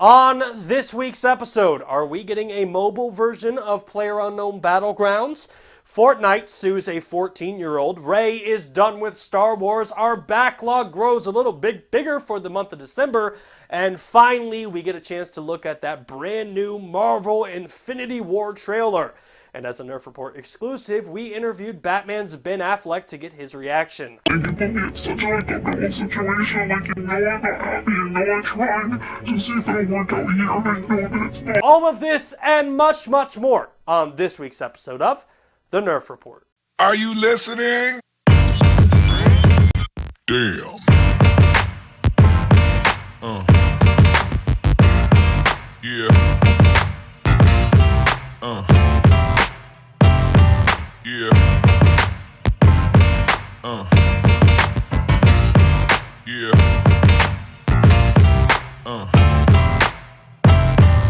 On this week's episode, are we getting a mobile version of PlayerUnknown Battlegrounds? Fortnite sues a 14-year-old. Ray is done with Star Wars. Our backlog grows a little bit bigger for the month of December. And finally, we get a chance to look at that brand new Marvel Infinity War trailer. And as a Nerf Report exclusive, we interviewed Batman's Ben Affleck to get his reaction. And you put me in such a difficult situation, like you know I'm not happy, you know I'm trying to see if it'll work out here, and I know that it's not. All of this and much, much more on this week's episode of The Nerf Report. Are you listening? Damn. Yeah. Yeah.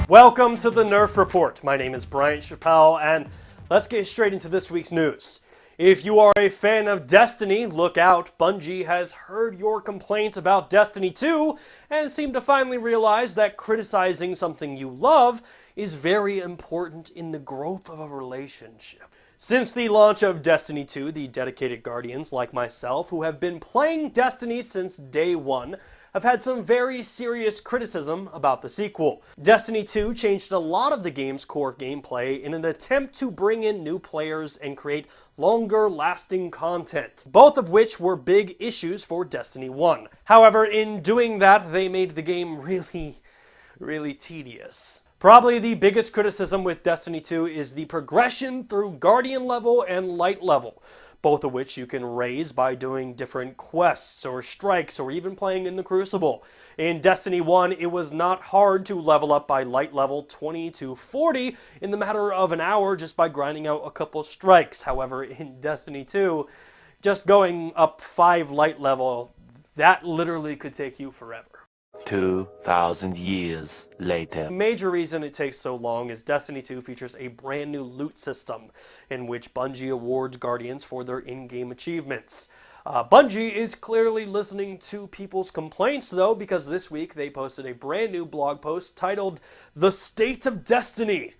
Welcome to the Nerf Report. My name is Bryant, Chappel, and let's get straight into this week's news. If you are a fan of Destiny, look out. Bungie has heard your complaints about Destiny 2 and seem to finally realize that criticizing something you love is very important in the growth of a relationship. Since the launch of Destiny 2, the dedicated guardians like myself, who have been playing Destiny since day one, have had some very serious criticism about the sequel. Destiny 2 changed a lot of the game's core gameplay in an attempt to bring in new players and create longer-lasting content, both of which were big issues for Destiny 1. However, in doing that, they made the game really tedious. Probably the biggest criticism with Destiny 2 is the progression through Guardian level and Light level, both of which you can raise by doing different quests or strikes or even playing in the Crucible. In Destiny 1, it was not hard to level up by Light level 20 to 40 in the matter of an hour just by grinding out a couple strikes. However, in Destiny 2, just going up 5 Light level, that literally could take you forever. 2,000 years later. The major reason it takes so long is Destiny 2 features a brand new loot system in which Bungie awards Guardians for their in-game achievements. Bungie is clearly listening to people's complaints though, because this week they posted a brand new blog post titled The State of Destiny,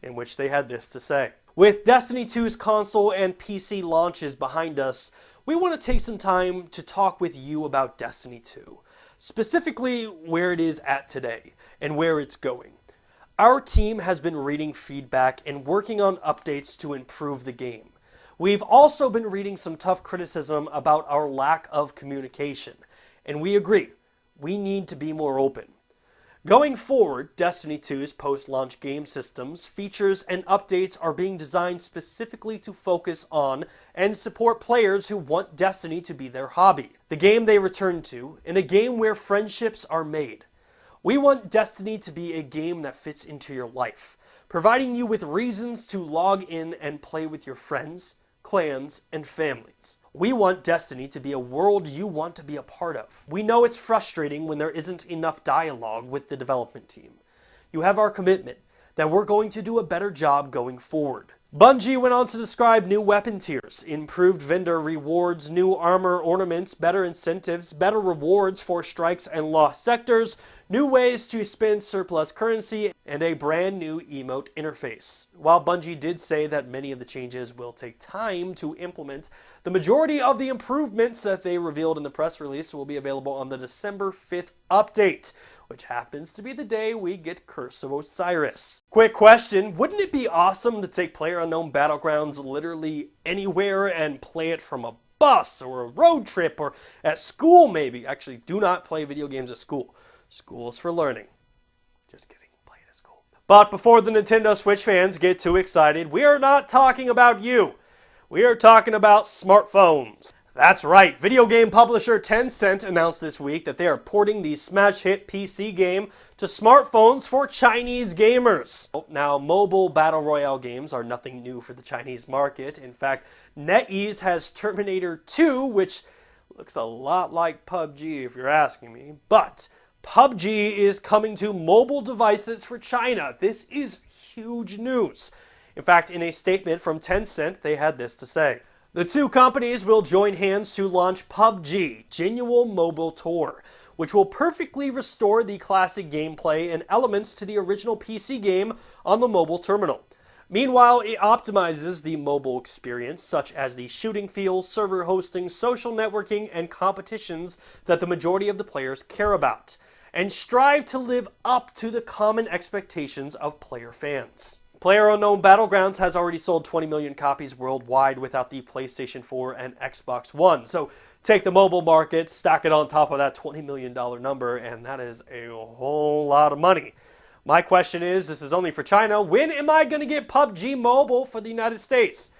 in which they had this to say. With Destiny 2's console and PC launches behind us, we want to take some time to talk with you about Destiny 2. Specifically where it is at today and where it's going. Our team has been reading feedback and working on updates to improve the game. We've also been reading some tough criticism about our lack of communication, and we agree, we need to be more open. Going forward, Destiny 2's post-launch game systems, features, and updates are being designed specifically to focus on and support players who want Destiny to be their hobby, the game they return to, and a game where friendships are made. We want Destiny to be a game that fits into your life, providing you with reasons to log in and play with your friends, clans, and families. We want Destiny to be a world you want to be a part of. We know it's frustrating when there isn't enough dialogue with the development team. You have our commitment that we're going to do a better job going forward. Bungie went on to describe new weapon tiers, improved vendor rewards, new armor ornaments, better incentives, better rewards for strikes and lost sectors, new ways to spend surplus currency, and a brand new emote interface. While Bungie did say that many of the changes will take time to implement, the majority of the improvements that they revealed in the press release will be available on the December 5th update, which happens to be the day we get Curse of Osiris. Quick question, wouldn't it be awesome to take PlayerUnknown Battlegrounds literally anywhere and play it from a bus or a road trip or at school maybe? Actually, do not play video games at school. School is for learning. Just kidding, play it at school. But before the Nintendo Switch fans get too excited, we are not talking about you. We are talking about smartphones. That's right, video game publisher TenCent announced this week that they are porting the smash hit PC game to smartphones for Chinese gamers. Now, mobile battle royale games are nothing new for the Chinese market. In fact, NetEase has Terminator 2, which looks a lot like PUBG if you're asking me, but PUBG is coming to mobile devices for China. This is huge news. In fact, in a statement from TenCent, they had this to say. The two companies will join hands to launch PUBG, Genuine Mobile Tour, which will perfectly restore the classic gameplay and elements to the original PC game on the mobile terminal. Meanwhile, it optimizes the mobile experience, such as the shooting feels, server hosting, social networking, and competitions that the majority of the players care about, and strive to live up to the common expectations of player fans. PlayerUnknown Battlegrounds has already sold 20 million copies worldwide without the PlayStation 4 and Xbox One. So take the mobile market, stack it on top of that $20 million number, and that is a whole lot of money. My question is, this is only for China, when am I going to get PUBG Mobile for the United States?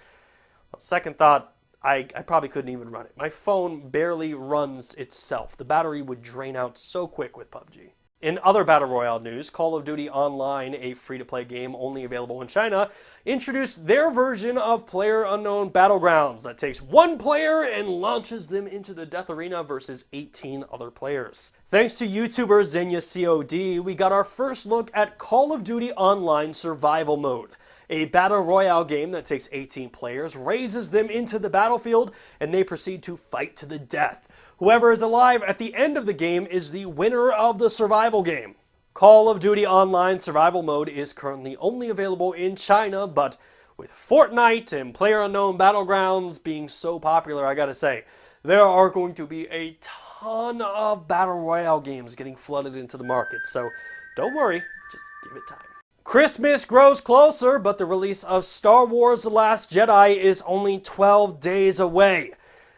Well, second thought, I probably couldn't even run it. My phone barely runs itself. The battery would drain out so quick with PUBG. In other Battle Royale news, Call of Duty Online, a free-to-play game only available in China, introduced their version of PlayerUnknown Battlegrounds that takes one player and launches them into the death arena versus 18 other players. Thanks to YouTuber ZenyaCOD, we got our first look at Call of Duty Online Survival Mode, a Battle Royale game that takes 18 players, raises them into the battlefield, and they proceed to fight to the death. Whoever is alive at the end of the game is the winner of the survival game. Call of Duty Online Survival Mode is currently only available in China, but with Fortnite and PlayerUnknown Battlegrounds being so popular, I gotta say, there are going to be a ton of Battle Royale games getting flooded into the market, so don't worry, just give it time. Christmas grows closer, but the release of Star Wars The Last Jedi is only 12 days away.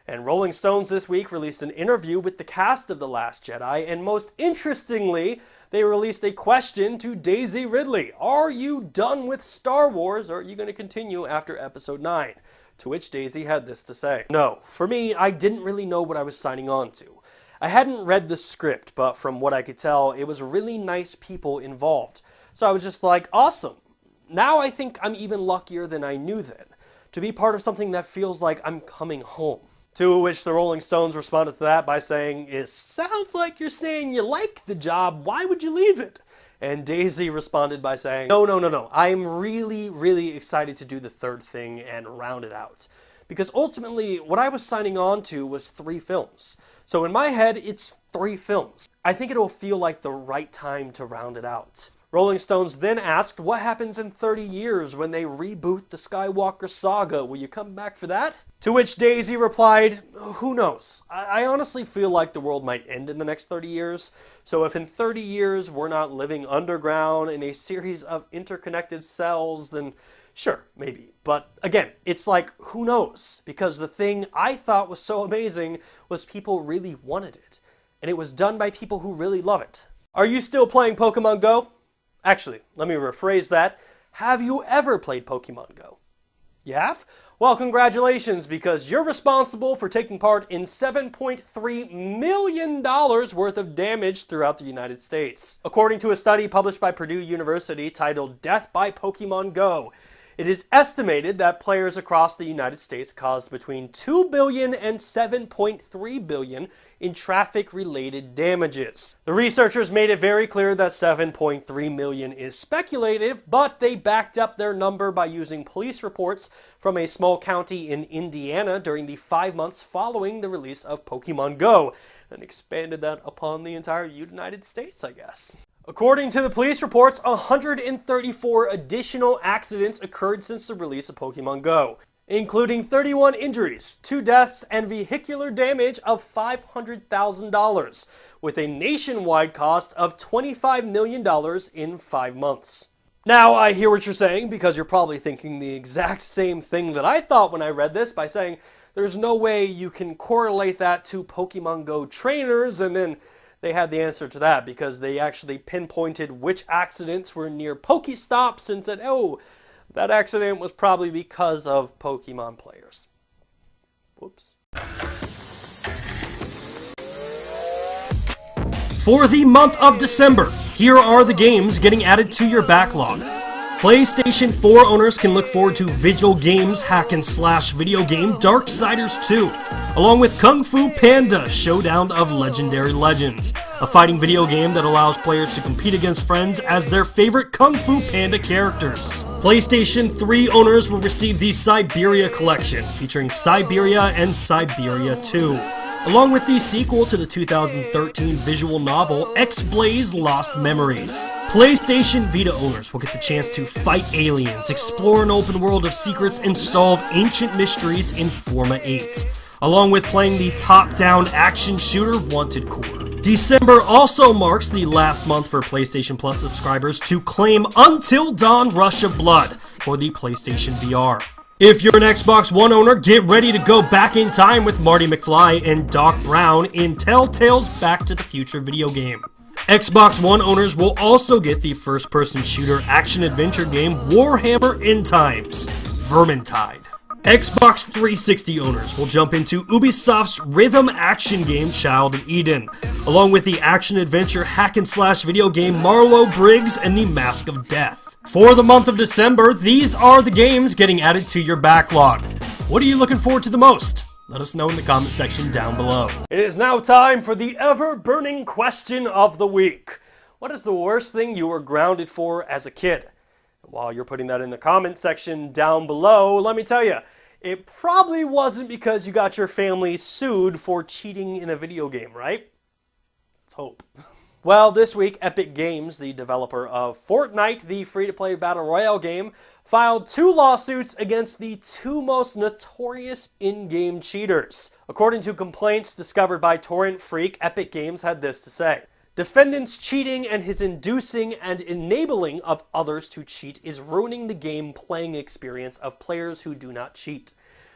And Rolling Stones this week released an interview with the cast of The Last Jedi, and most interestingly, they released a question to Daisy Ridley. Are you done with Star Wars, or are you going to continue after Episode 9? To which Daisy had this to say. No, for me, I didn't really know what I was signing on to. I hadn't read the script, but from what I could tell, it was really nice people involved. So I was just like, awesome. Now I think I'm even luckier than I knew then, to be part of something that feels like I'm coming home. To which the Rolling Stones responded to that by saying, it sounds like you're saying you like the job, why would you leave it? And Daisy responded by saying, no, I'm really excited to do the third thing and round it out. Because ultimately, what I was signing on to was 3 films. So in my head, it's 3 films. I think it'll feel like the right time to round it out. Rolling Stones then asked, what happens in 30 years when they reboot the Skywalker saga? Will you come back for that? To which Daisy replied, who knows? I honestly feel like the world might end in the next 30 years. So if in 30 years we're not living underground in a series of interconnected cells, then sure, maybe. But again, it's like, who knows? Because the thing I thought was so amazing was people really wanted it. And it was done by people who really love it. Are you still playing Pokemon Go? Actually, let me rephrase that. Have you ever played Pokemon Go? You have? Well, congratulations, because you're responsible for taking part in $7.3 million worth of damage throughout the United States. According to a study published by Purdue University titled Death by Pokemon Go, it is estimated that players across the United States caused between 2 billion and 7.3 billion in traffic-related damages. The researchers made it very clear that 7.3 million is speculative, but they backed up their number by using police reports from a small county in Indiana during the 5 months following the release of Pokemon Go, and expanded that upon the entire United States, I guess. According to the police reports, 134 additional accidents occurred since the release of Pokemon Go, including 31 injuries, 2 deaths, and vehicular damage of $500,000, with a nationwide cost of $25 million in 5 months. Now, I hear what you're saying, because you're probably thinking the exact same thing that I thought when I read this, by saying there's no way you can correlate that to Pokemon Go trainers, and then they had the answer to that because they actually pinpointed which accidents were near Pokestops and said, oh, that accident was probably because of Pokemon players. Whoops. For the month of December, here are the games getting added to your backlog. PlayStation 4 owners can look forward to Vigil Games' hack-and-slash video game Darksiders 2, along with Kung Fu Panda Showdown of Legendary Legends, a fighting video game that allows players to compete against friends as their favorite Kung Fu Panda characters. PlayStation 3 owners will receive the Siberia Collection, featuring Siberia and Siberia 2. along with the sequel to the 2013 visual novel X-Blaze Lost Memories. PlayStation Vita owners will get the chance to fight aliens, explore an open world of secrets, and solve ancient mysteries in Forma 8, along with playing the top-down action shooter Wanted Core. December also marks the last month for PlayStation Plus subscribers to claim Until Dawn Rush of Blood for the PlayStation VR. If you're an Xbox One owner, get ready to go back in time with Marty McFly and Doc Brown in Telltale's Back to the Future video game. Xbox One owners will also get the first-person shooter action-adventure game Warhammer End Times: Vermintide. Xbox 360 owners will jump into Ubisoft's rhythm action game Child of Eden, along with the action-adventure hack-and-slash video game Marlowe Briggs and the Mask of Death. For the month of December, these are the games getting added to your backlog. What are you looking forward to the most? Let us know in the comment section down below. It is now time for the ever-burning question of the week. What is the worst thing you were grounded for as a kid? While you're putting that in the comment section down below, let me tell you, it probably wasn't because you got your family sued for cheating in a video game, right? Let's hope. Well, this week, Epic Games, the developer of Fortnite, the free-to-play battle royale game, filed 2 lawsuits against the 2 most notorious in-game cheaters. According to complaints discovered by Torrent Freak, Epic Games had this to say: "Defendant's cheating and his inducing and enabling of others to cheat is ruining the game playing experience of players who do not cheat.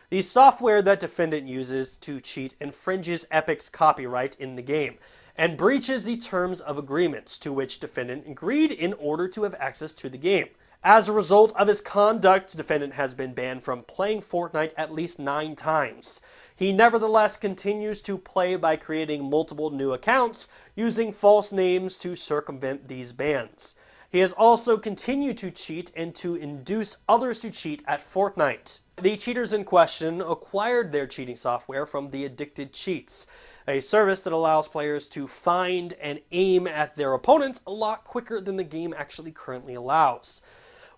The software that defendant uses to cheat infringes Epic's copyright in the game and breaches the terms of agreements to which defendant agreed in order to have access to the game. As a result of his conduct, defendant has been banned from playing Fortnite at least 9 times. He nevertheless continues to play by creating multiple new accounts using false names to circumvent these bans. He has also continued to cheat and to induce others to cheat at Fortnite." The cheaters in question acquired their cheating software from the Addicted Cheats, a service that allows players to find and aim at their opponents a lot quicker than the game actually currently allows.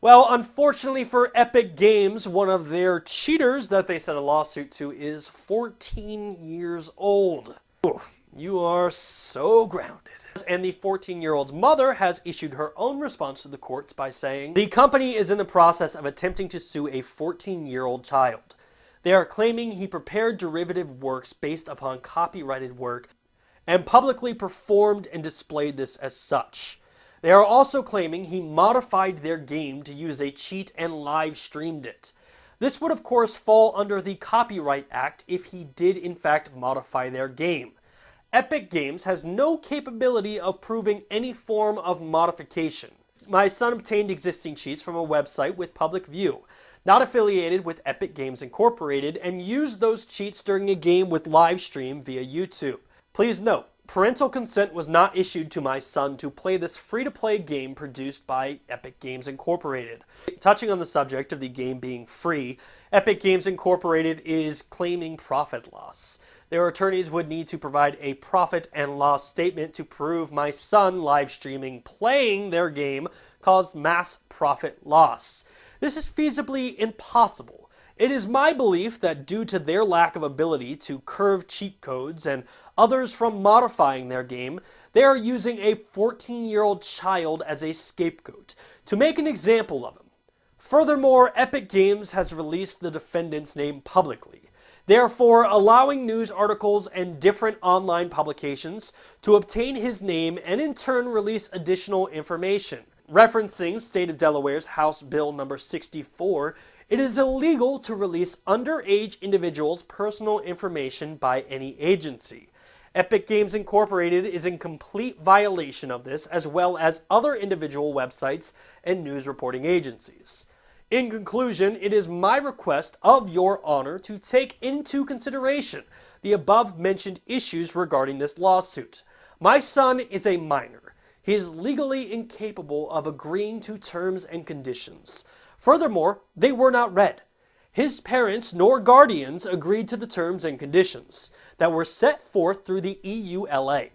Well, unfortunately for Epic Games, one of their cheaters that they sent a lawsuit to is 14 years old. You are so grounded. And the 14-year-old's mother has issued her own response to the courts by saying, "The company is in the process of attempting to sue a 14-year-old child. They are claiming he prepared derivative works based upon copyrighted work and publicly performed and displayed this as such. They are also claiming he modified their game to use a cheat and live streamed it. This would of course fall under the Copyright Act if he did in fact modify their game. Epic Games has no capability of proving any form of modification. My son obtained existing cheats from a website with public view, not affiliated with Epic Games Incorporated, and used those cheats during a game with live stream via YouTube. Please note, parental consent was not issued to my son to play this free-to-play game produced by Epic Games Incorporated." Touching on the subject of the game being free, Epic Games Incorporated is claiming profit loss. Their attorneys would need to provide a profit and loss statement to prove my son live streaming playing their game caused mass profit loss. This is feasibly impossible. It is my belief that due to their lack of ability to curve cheat codes and others from modifying their game, they are using a 14-year-old child as a scapegoat to make an example of him. Furthermore, Epic Games has released the defendant's name publicly, therefore allowing news articles and different online publications to obtain his name and in turn release additional information. Referencing State of Delaware's House Bill number 64, it is illegal to release underage individuals' personal information by any agency. Epic Games Incorporated is in complete violation of this, as well as other individual websites and news reporting agencies. In conclusion, it is my request of your honor to take into consideration the above-mentioned issues regarding this lawsuit. My son is a minor. He is legally incapable of agreeing to terms and conditions. Furthermore, they were not read. His parents nor guardians agreed to the terms and conditions that were set forth through the EULA.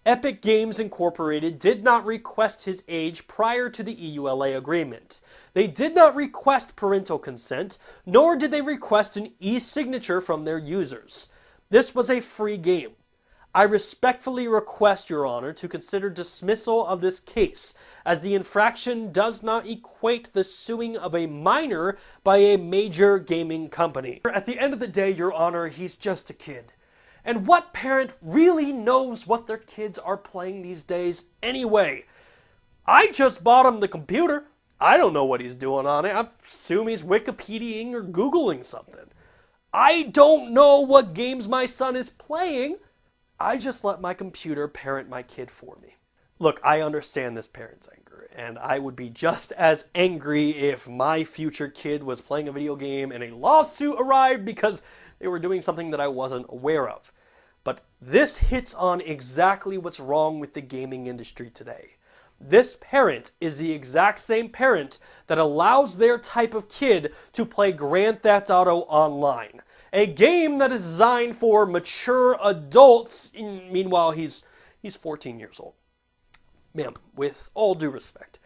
Epic Games Incorporated did not request his age prior to the EULA agreement. They did not request parental consent, nor did they request an e-signature from their users. This was a free game. I respectfully request, Your Honor, to consider dismissal of this case, as the infraction does not equate the suing of a minor by a major gaming company. At the end of the day, Your Honor, he's just a kid. And what parent really knows what their kids are playing these days anyway? I just bought him the computer. I don't know what he's doing on it. I assume he's Wikipediaing or Googling something. I don't know what games my son is playing. I just let my computer parent my kid for me. Look, I understand this parent's anger, and I would be just as angry if my future kid was playing a video game and a lawsuit arrived because they were doing something that I wasn't aware of. But this hits on exactly what's wrong with the gaming industry today. This parent is the exact same parent that allows their type of kid to play Grand Theft Auto Online, a game that is designed for mature adults. Meanwhile, he's 14 years old. Ma'am, with all due respect,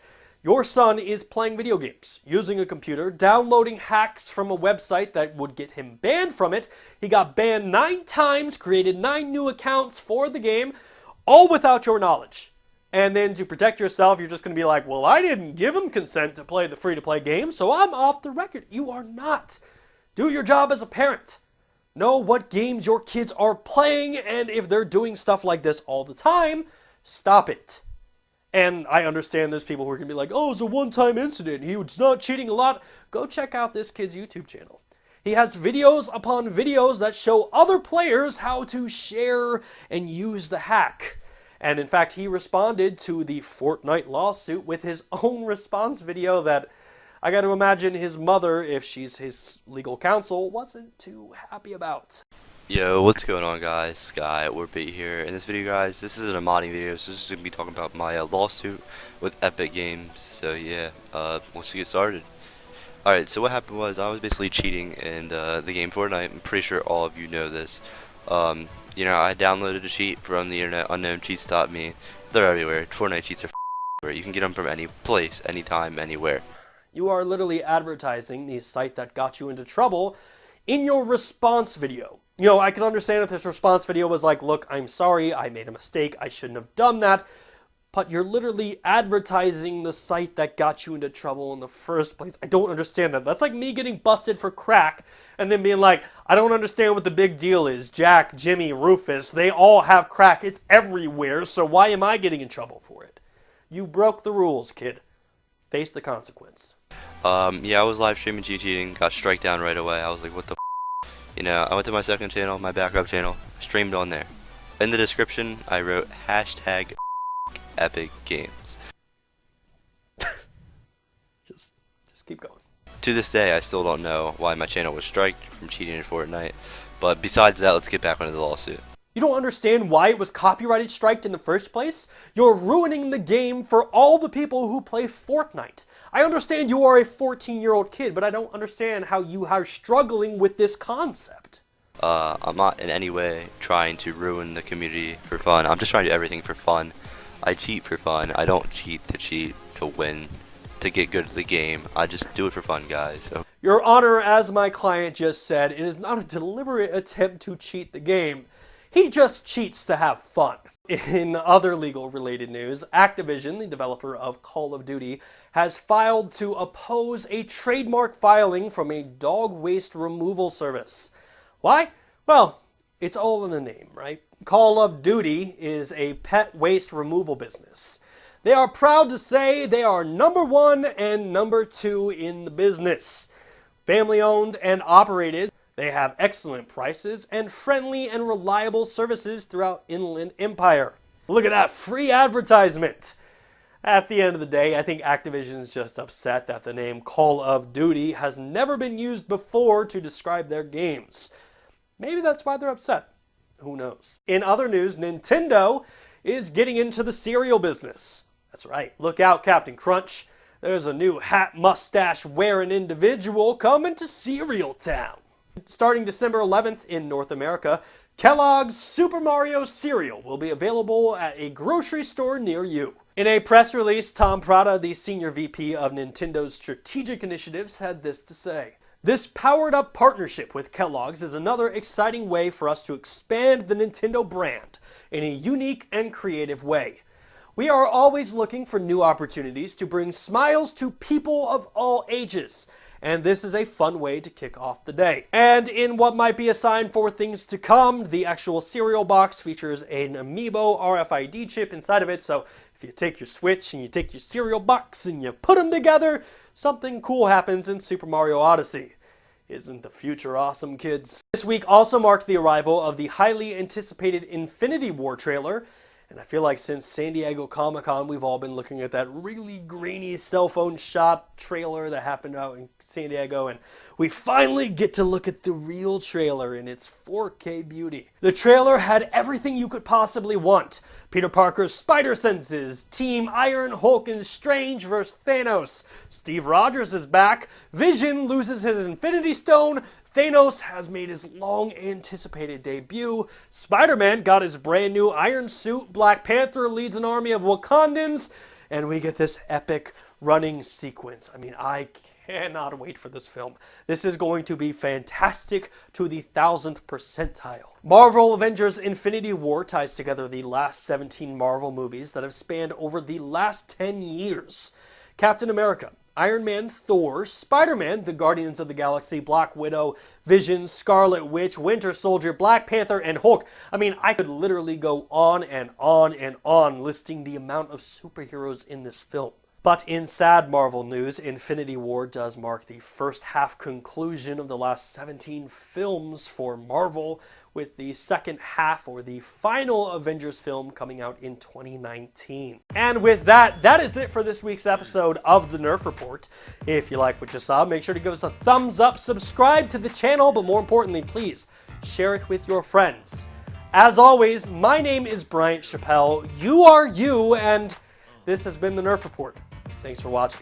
your son is playing video games, using a computer, downloading hacks from a website that would get him banned from it. He got banned 9 times, created 9 new accounts for the game, all without your knowledge. And then to protect yourself, you're just going to be like, well, I didn't give him consent to play the free-to-play game, so I'm off the record. You are not. Do your job as a parent. Know what games your kids are playing, and if they're doing stuff like this all the time, stop it. And I understand there's people who are going to be like, oh, it's a one-time incident. He was not cheating a lot. Go check out this kid's YouTube channel. He has videos upon videos that show other players how to share and use the hack. And in fact, he responded to the Fortnite lawsuit with his own response video that I got to imagine his mother, if she's his legal counsel, wasn't too happy about. Yo, what's going on, guys? Sky at Warpate here. In this video, guys, this isn't a modding video, so this is going to be talking about my lawsuit with Epic Games. So yeah, let's get started. Alright, so what happened was I was basically cheating in the game Fortnite. I'm pretty sure all of you know this. You know, I downloaded a cheat from the internet. Unknown cheats taught me. They're everywhere. Fortnite cheats are everywhere. You can get them from any place, anytime, anywhere. You are literally advertising the site that got you into trouble in your response video. You know, I can understand if this response video was like, look, I'm sorry, I made a mistake, I shouldn't have done that. But you're literally advertising the site that got you into trouble in the first place. I don't understand that. That's like me getting busted for crack and then being like, I don't understand what the big deal is. Jack, Jimmy, Rufus, they all have crack. It's everywhere, so why am I getting in trouble for it? You broke the rules, kid. Face the consequence. Yeah, I was live streaming cheating, got strike down right away. I was like, what the f? You know, I went to my second channel, my backup channel, streamed on there. In the description, I wrote hashtag Epic Games. Just keep going. To this day, I still don't know why my channel was striked from cheating in Fortnite. But besides that, let's get back onto the lawsuit. You don't understand why it was copyrighted striked in the first place? You're ruining the game for all the people who play Fortnite. I understand you are a 14-year-old kid, but I don't understand how you are struggling with this concept. I'm not in any way trying to ruin the community for fun. I'm just trying to do everything for fun. I cheat for fun. I don't cheat, to win, to get good at the game. I just do it for fun, guys. Your Honor, as my client just said, it is not a deliberate attempt to cheat the game. He just cheats to have fun. In other legal-related news, Activision, the developer of Call of Duty, has filed to oppose a trademark filing from a dog waste removal service. Why? Well, it's all in the name, right? Call of Duty is a pet waste removal business. They are proud to say they are #1 and #2 in the business. Family-owned and operated, they have excellent prices and friendly and reliable services throughout Inland Empire. Look at that free advertisement! At the end of the day, I think Activision is just upset that the name Call of Duty has never been used before to describe their games. Maybe that's why they're upset. Who knows? In other news, Nintendo is getting into the cereal business. That's right. Look out, Captain Crunch. There's a new hat mustache wearing individual coming to Cereal Town. Starting December 11th in North America, Kellogg's Super Mario cereal will be available at a grocery store near you. In a press release, Tom Prada, the senior VP of Nintendo's strategic initiatives, had this to say. This powered-up partnership with Kellogg's is another exciting way for us to expand the Nintendo brand in a unique and creative way. We are always looking for new opportunities to bring smiles to people of all ages, and this is a fun way to kick off the day. And in what might be a sign for things to come, the actual cereal box features an Amiibo RFID chip inside of it, so if you take your Switch and you take your cereal box and you put them together, something cool happens in Super Mario Odyssey. Isn't the future awesome, kids? This week also marked the arrival of the highly anticipated Infinity War trailer, and I feel like since San Diego Comic-Con, we've all been looking at that really grainy cell phone shot trailer that happened out in San Diego, and we finally get to look at the real trailer in its 4K beauty. The trailer had everything you could possibly want. Peter Parker's spider senses, Team Iron, Hulk and Strange vs. Thanos. Steve Rogers is back. Vision loses his Infinity Stone. Thanos has made his long-anticipated debut. Spider-Man got his brand new iron suit. Black Panther leads an army of Wakandans. And we get this epic running sequence. I mean, I cannot wait for this film. This is going to be fantastic to the 1000th percentile. Marvel Avengers Infinity War ties together the last 17 Marvel movies that have spanned over the last 10 years. Captain America, Iron Man, Thor, Spider-Man, the Guardians of the Galaxy, Black Widow, Vision, Scarlet Witch, Winter Soldier, Black Panther, and Hulk. I mean, I could literally go on and on and on listing the amount of superheroes in this film. But in sad Marvel news, Infinity War does mark the first half conclusion of the last 17 films for Marvel, with the second half, or the final Avengers film, coming out in 2019. And with that, that is it for this week's episode of the Nerf Report. If you like what you saw, make sure to give us a thumbs up, subscribe to the channel, but more importantly, please share it with your friends. As always, my name is Bryant Chappel, you are you, and this has been the Nerf Report. Thanks for watching.